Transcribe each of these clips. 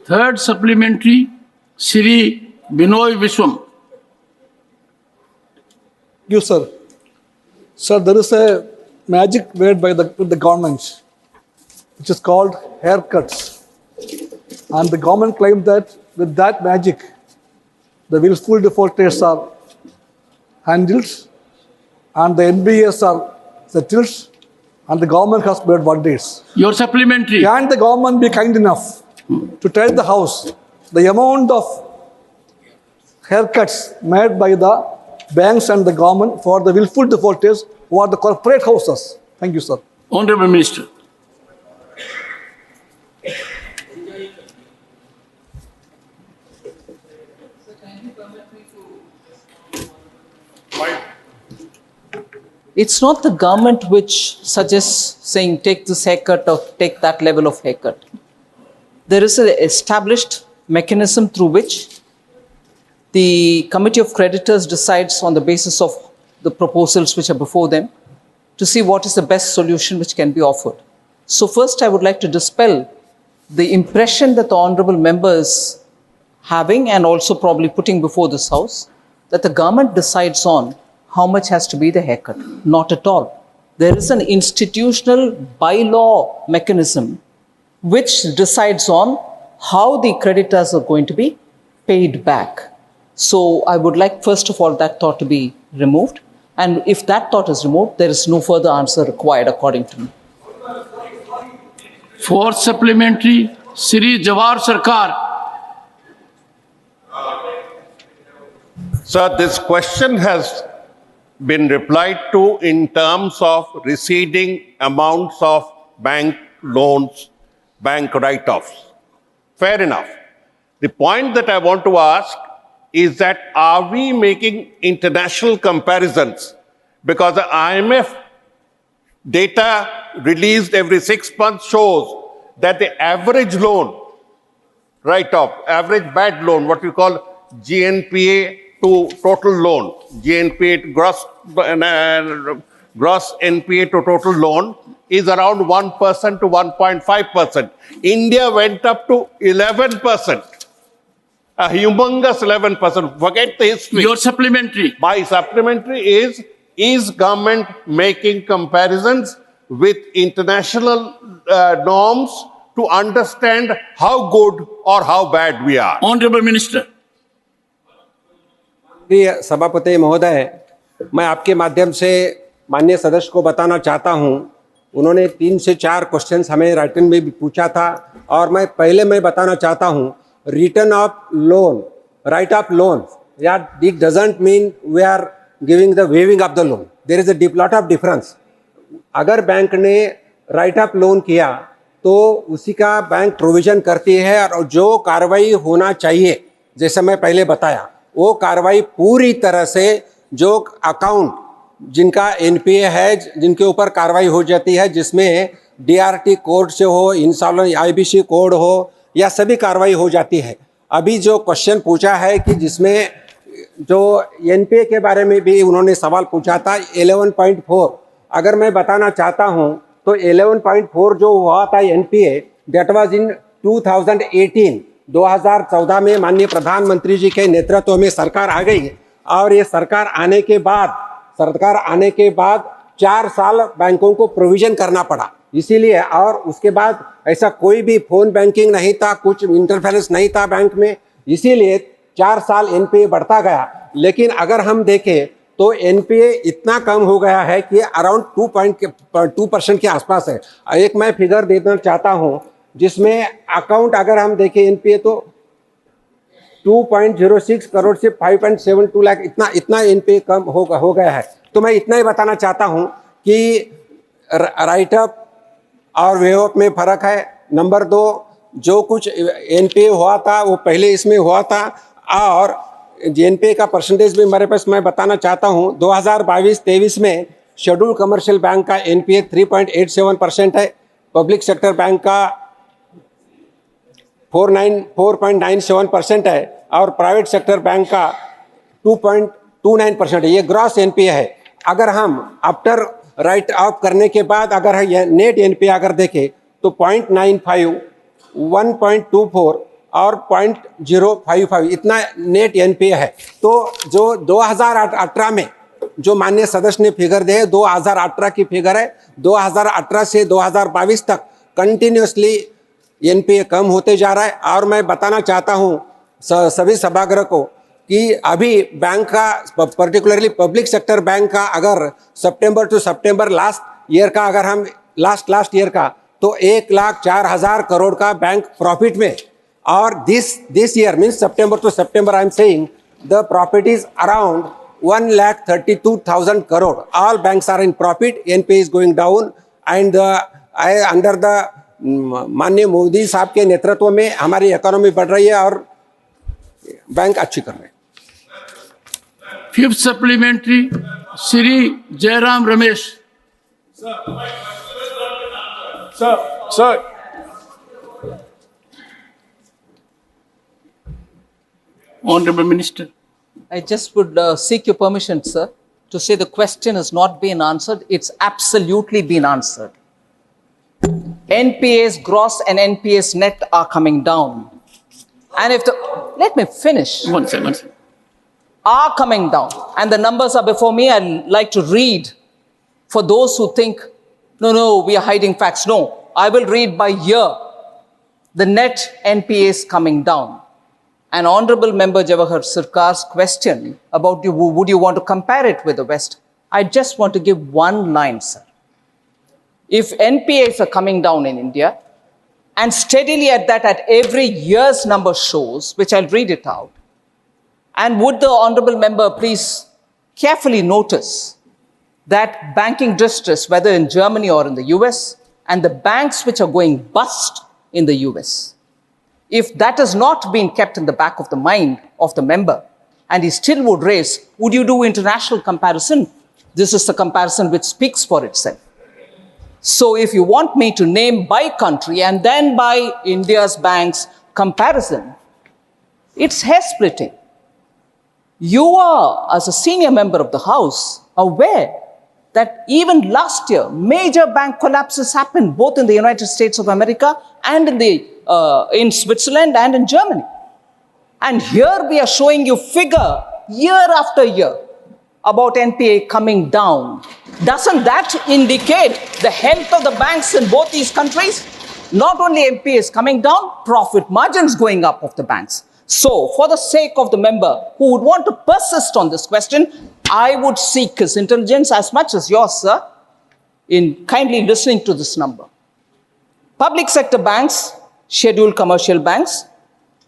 Third supplementary, Shri Binoy Vishwam. You, sir. Sir, there is a magic word by the government, which is called haircuts. And the government claimed that with that magic, the willful defaulters are handled, and the NBAs are settled, and the government has paid wonders. Your supplementary. Can the government be kind enough to tell the House the amount of haircuts made by the banks and the government for the willful defaulters who are the corporate houses? Thank you, sir. Honorable Minister. It's not the government which suggests saying take this haircut or take that level of haircut. There is an established mechanism through which the Committee of Creditors decides on the basis of the proposals which are before them to see what is the best solution which can be offered. So first I would like to dispel the impression that the honorable members having and also probably putting before this House that the government decides on how much has to be the haircut. Not at all. There is an institutional bylaw mechanism which decides on how the creditors are going to be paid back. So I would like first of all that thought to be removed. And if that thought is removed, there is no further answer required according to me. Fourth supplementary, Shri Jawahar Sarkar. Sir, this question has been replied to in terms of receding amounts of bank loans, bank write-offs. Fair enough. The point that I want to ask is that are we making international comparisons? Because the IMF data released every 6 months shows that the average loan write-off, average bad loan, what we call GNPA to total loan, GNPA to gross NPA to total loan is around 1% to 1.5%. India went up to 11%, a humongous 11%. Forget the history. Your supplementary. My supplementary is government making comparisons with international norms to understand how good or how bad we are? Honorable Minister. प्रिय सभापति महोदय, मैं आपके माध्यम से माननीय सदस्य को बताना चाहता हूं, उन्होंने 3 से 4 क्वेश्चंस हमें राइटिंग में भी पूछा था और मैं बताना चाहता हूं, return of loan, write off loan, या it doesn't mean we are giving the waiving of the loan. There is a lot of difference. अगर बैंक ने राइट ऑफ लोन किया तो उसी का बैंक प्रोविजन करती है और जो कार्रवाई होना चाहिए, जैसे मैं पहले बताया, वो कार्रवाई पूरी तरह से जो अकाउंट जिनका एनपीए है, जिनके ऊपर कार्रवाई हो जाती है, जिसमें डीआरटी कोड से हो, इंसॉल्वेंसी आईबीसी कोड हो, या सभी कार्रवाई हो जाती है. अभी जो क्वेश्चन पूछा है कि जिसमें जो एनपीए के बारे में भी उन्होंने सवाल पूछा था 11.4, अगर मैं बताना चाहता हूं तो 11.4 जो हुआ था एनपीए, दैट वाज इन 2018. 2014 में माननीय प्रधानमंत्री जी के नेतृत्व में सरकार आ गई और ये सरकार आने के बाद 4 साल बैंकों को प्रोविजन करना पड़ा. इसीलिए और उसके बाद ऐसा कोई भी फोन बैंकिंग नहीं था, कुछ इंटरफेरेंस नहीं था बैंक में, इसीलिए 4 साल एनपीए बढ़ता गया. लेकिन अगर हम देखें तो एनपीए इतना कम हो गया है कि अराउंड 2% के आसपास है. एक मैं फिगर देना चाहता हूं, जिसमें अकाउंट अगर हम देखें एनपीए तो 2.06 करोड़ से 5.72 लाख इतना एनपीए कम हो गया है. तो मैं इतना ही बताना चाहता हूं कि राइट अप और वेव अप में फर्क है. नंबर 2, जो कुछ एनपीए हुआ था वो पहले इसमें हुआ था और एनपीए का परसेंटेज भी हमारे पास मैं बताना चाहता हूं. 2022-23 में शेड्यूल कमर्शियल बैंक का एनपीए 3.87% है, पब्लिक सेक्टर बैंक का 4.97% है और प्राइवेट सेक्टर बैंक का 2.29% है. ये ग्रॉस एनपीए है. अगर हम आफ्टर राइट ऑफ करने के बाद अगर नेट एनपीए अगर देखें तो 0.95, 1.24 और 0.055 इतना नेट एनपीए है। तो जो 2018 में जो माननीय सदस्य ने फिगर दिए 2018 की फिगर है, 2018 से 2022 तक कंटिन्यूसली एनपीए कम होते जा रहा है। और मैं बताना चाहता हूं सभी सभागृह को कि अभी बैंक का पर्टिकुलरली पब्लिक सेक्टर बैंक का अगर सितंबर टू सितंबर लास्ट ईयर का अगर हम लास्ट ईयर का तो 1,04,000 करोड़ का बैंक प्रॉफिट में, और this year means September to September I am saying the profit is around 1,32,000 crore. All banks are in profit. NPA is going down, and under the माननीय मोदी साहब के नेतृत्व में हमारी इकोनॉमी बढ़ रही है और बैंक अच्छी कर रहे हैं। Fifth supplementary Shri Jairam Ramesh. Sir, Honorable Minister. I just would seek your permission, sir, to say the question has not been answered. It's absolutely been answered. NPAs gross and NPAs net are coming down. And if let me finish. One second. Are coming down. And the numbers are before me. I'd like to read for those who think, no, we are hiding facts. No, I will read by year. The net NPAs coming down. And Honorable Member Jawahar Sirkar's question about would you want to compare it with the West? I just want to give one line, sir. If NPAs are coming down in India, and steadily at every year's number shows, which I'll read it out, and would the Honorable Member please carefully notice that banking distress, whether in Germany or in the US, and the banks which are going bust in the US, if that has not been kept in the back of the mind of the member, and he still would raise, would you do international comparison? This is the comparison which speaks for itself. So if you want me to name by country and then by India's banks comparison, it's hair-splitting. You are, as a senior member of the House, aware that even last year, major bank collapses happened both in the United States of America and in Switzerland and in Germany. And here we are showing you figure year after year about NPA coming down. Doesn't that indicate the health of the banks in both these countries? Not only NPA is coming down, profit margins going up of the banks. So, for the sake of the member who would want to persist on this question, I would seek his intelligence as much as yours, sir, in kindly listening to this number. Public sector banks, scheduled commercial banks,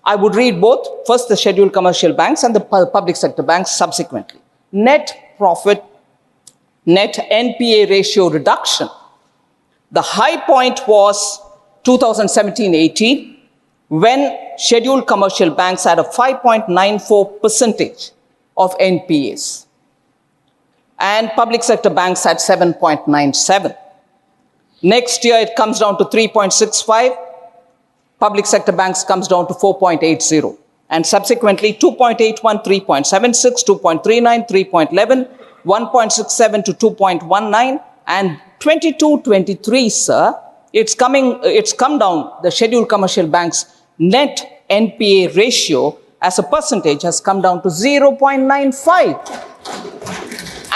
I would read both, first the scheduled commercial banks and the public sector banks subsequently. Net profit, net NPA ratio reduction. The high point was 2017-18, when scheduled commercial banks had a 5.94% of NPAs, and public sector banks had 7.97. Next year, it comes down to 3.65. Public sector banks comes down to 4.80. And subsequently, 2.81, 3.76, 2.39, 3.11, 1.67 to 2.19, and 22-23, sir, it's come down, the scheduled commercial banks' net NPA ratio as a percentage has come down to 0.95.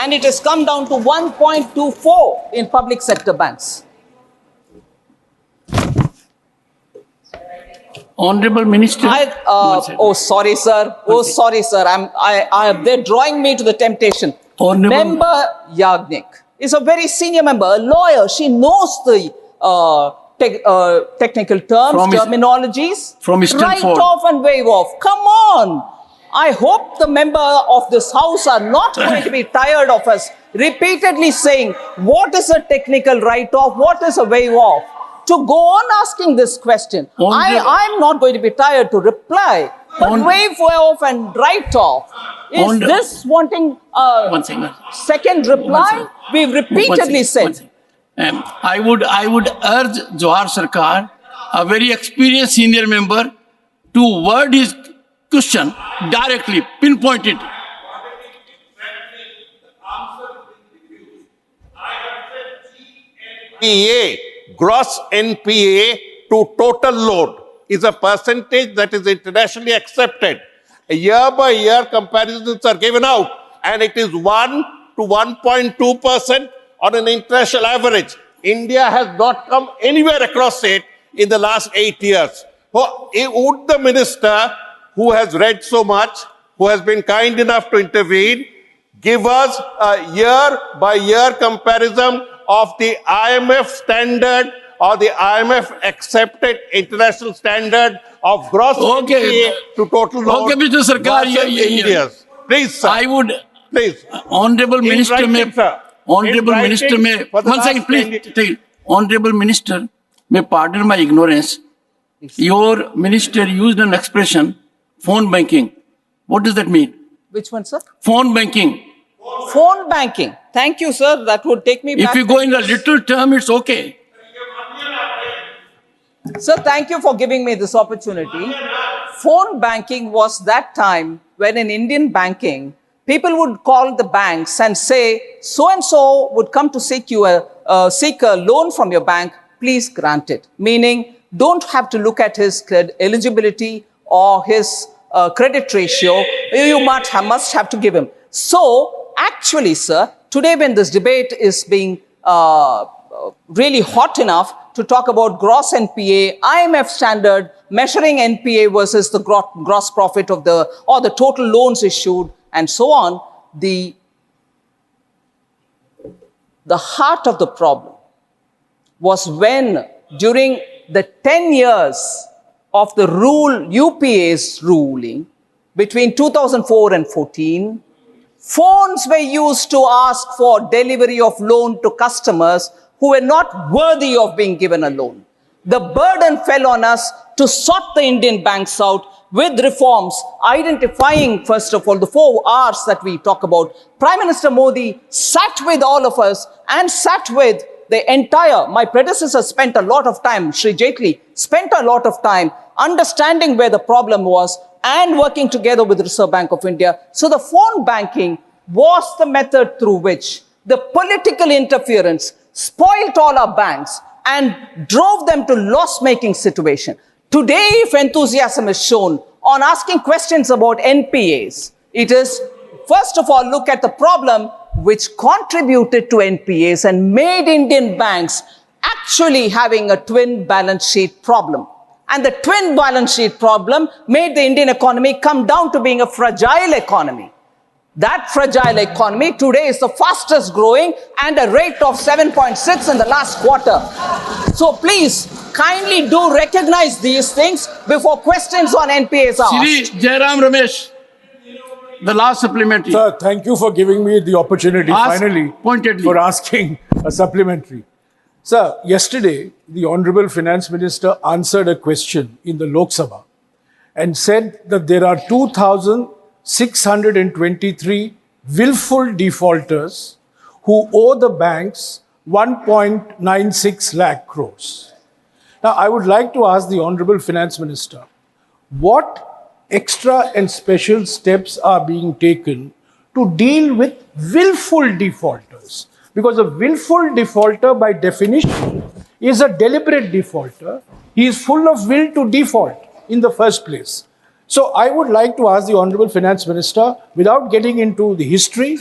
And it has come down to 1.24 in public sector banks. Honorable Minister. Sorry, sir. Sorry, sir. They're drawing me to the temptation. Honorable Member Yagnik is a very senior member, a lawyer. She knows the technical terms, terminologies. From Write off and waive off. Come on. I hope the member of this House are not going to be tired of us repeatedly saying, what is a technical write-off? What is a waive off? To go on asking this question. I'm not going to be tired to reply. But waive off and write off. Is this wanting a second reply? We've repeatedly said. I would urge Jawahar Sarkar, a very experienced senior member, to word his question directly, pinpoint it. NPA, gross NPA to total load. is a percentage that is internationally accepted. Year by year comparisons are given out, and it is 1 to 1.2% on an international average. India has not come anywhere across it in the last 8 years. Would the minister, who has read so much, who has been kind enough to intervene, give us a year-by-year comparison of the IMF standard or the IMF accepted international standard of gross NPA to total loans Okay, Mr. Sarkar, versus India's? Please, sir. I would, Please. Honorable In Minister, writing, sir. Honorable In Minister, writing for the one second, last please. 10 Take it. Honorable Minister, may pardon my ignorance. Your minister used an expression, phone banking. What does that mean? Which one, sir? Phone banking. Phone banking. Thank you, sir. That would take me back. If you go in a literal term, it's okay. Sir, thank you for giving me this opportunity. Phone banking was that time when in Indian banking, people would call the banks and say, so-and-so would come to seek a loan from your bank, please grant it. Meaning, don't have to look at his eligibility or his credit ratio. You must have to give him. So, actually, sir, today when this debate is being really hot enough to talk about gross NPA, IMF standard, measuring NPA versus the gross profit of the total loans issued, and so on, the heart of the problem was when during the 10 years of the UPA's ruling between 2004 and 14, phones were used to ask for delivery of loan to customers who were not worthy of being given a loan. The burden fell on us to sort the Indian banks out with reforms, identifying, first of all, the 4 R's that we talk about. Prime Minister Modi sat with all of us and sat with the entire, my predecessor spent a lot of time, Sri Jaitley spent a lot of time understanding where the problem was and working together with the Reserve Bank of India. So the phone banking was the method through which the political interference spoiled all our banks and drove them to loss-making situation. Today, if enthusiasm is shown on asking questions about NPAs, it is, first of all, look at the problem which contributed to NPAs and made Indian banks actually having a twin balance sheet problem. And the twin balance sheet problem made the Indian economy come down to being a fragile economy. That fragile economy today is the fastest growing and a rate of 7.6 in the last quarter. So please, kindly do recognize these things before questions on NPAs are Shri asked. Jairam Ramesh, the last supplementary. Sir, thank you for giving me the opportunity Ask finally pointedly. for asking a supplementary. Sir, yesterday, the Honorable Finance Minister answered a question in the Lok Sabha and said that there are 2,623 willful defaulters who owe the banks 1.96 lakh crores. Now, I would like to ask the Honorable Finance Minister, what extra and special steps are being taken to deal with willful defaulters? Because a willful defaulter, by definition, is a deliberate defaulter. He is full of will to default in the first place. So I would like to ask the Honorable Finance Minister, without getting into the history,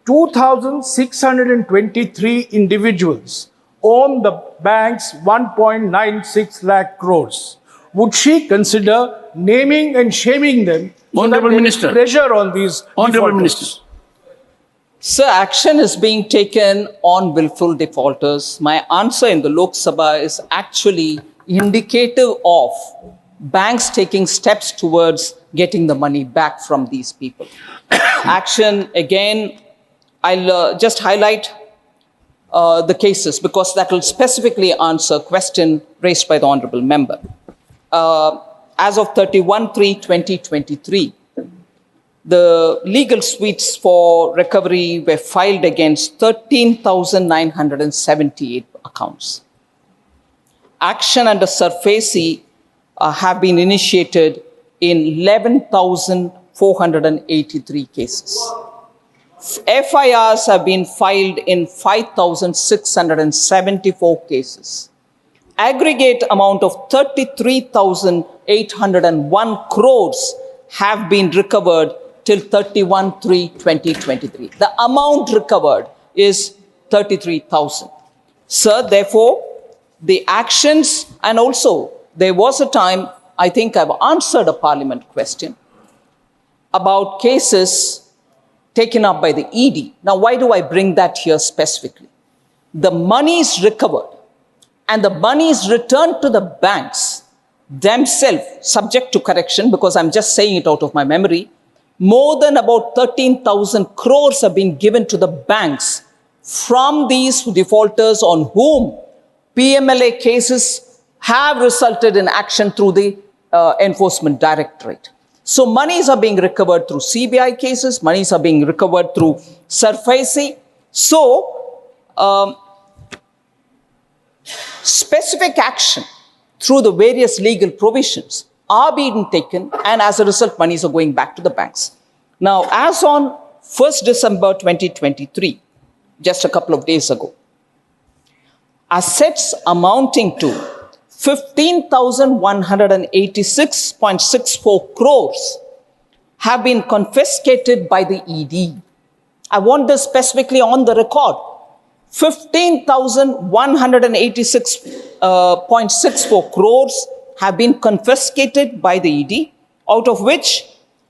2,623 individuals own the bank's 1.96 lakh crores. Would she consider naming and shaming them? Honorable Minister. Pressure on these Honorable defaulters? Minister. Sir, action is being taken on willful defaulters. My answer in the Lok Sabha is actually indicative of banks taking steps towards getting the money back from these people. Action, again, I'll just highlight the cases because that will specifically answer a question raised by the Honorable Member. As of 31/3/2023, the legal suites for recovery were filed against 13,978 accounts. Action under SARFAESI have been initiated in 11,483 cases. FIRs have been filed in 5,674 cases. aggregate amount of 33,801 crores have been recovered till 31/3/2023. The amount recovered is 33,000. Sir, therefore, the actions, and also there was a time, I think I've answered a parliament question about cases taken up by the ED. Now, why do I bring that here specifically? The money is recovered and the money is returned to the banks themselves, subject to correction, because I'm just saying it out of my memory. More than about 13,000 crores have been given to the banks from these defaulters on whom PMLA cases have resulted in action through the Enforcement Directorate. So monies are being recovered through CBI cases, monies are being recovered through SARFAESI. So specific action through the various legal provisions are being taken, and as a result, monies are going back to the banks. Now, as on 1st December 2023, just a couple of days ago, assets amounting to 15,186.64 crores have been confiscated by the ED. I want this specifically on the record. 15,186.64 crores have been confiscated by the ED, out of which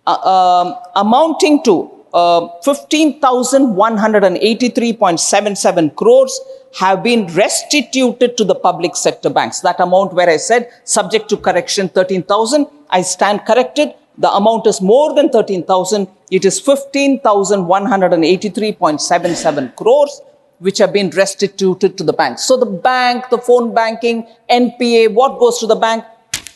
amounting to 15,183.77 crores have been restituted to the public sector banks. That amount where I said subject to correction 13,000, I stand corrected. The amount is more than 13,000. It is 15,183.77 crores which have been restituted to the banks. So the bank, the phone banking, NPA, what goes to the bank?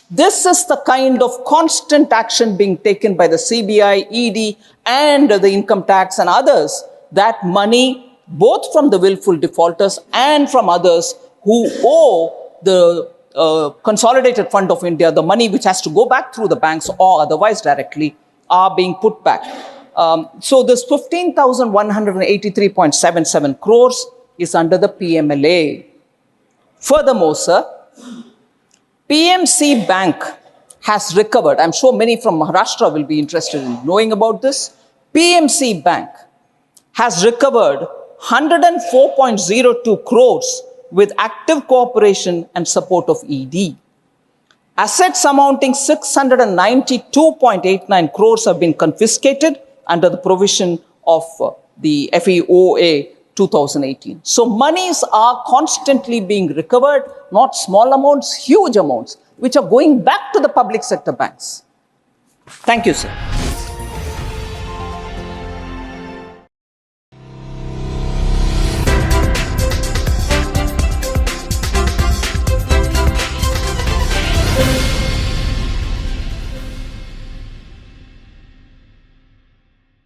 This is the kind of constant action being taken by the CBI, ED, and the income tax and others, that money, both from the willful defaulters and from others who owe the Consolidated Fund of India, the money which has to go back through the banks or otherwise directly, are being put back. So this 15,183.77 crores is under the PMLA. Furthermore, sir, PMC Bank has recovered. I'm sure many from Maharashtra will be interested in knowing about this. PMC Bank has recovered 104.02 crores with active cooperation and support of ED. Assets amounting 692.89 crores have been confiscated under the provision of the FEOA 2018. So monies are constantly being recovered, not small amounts, huge amounts, which are going back to the public sector banks. Thank you, sir.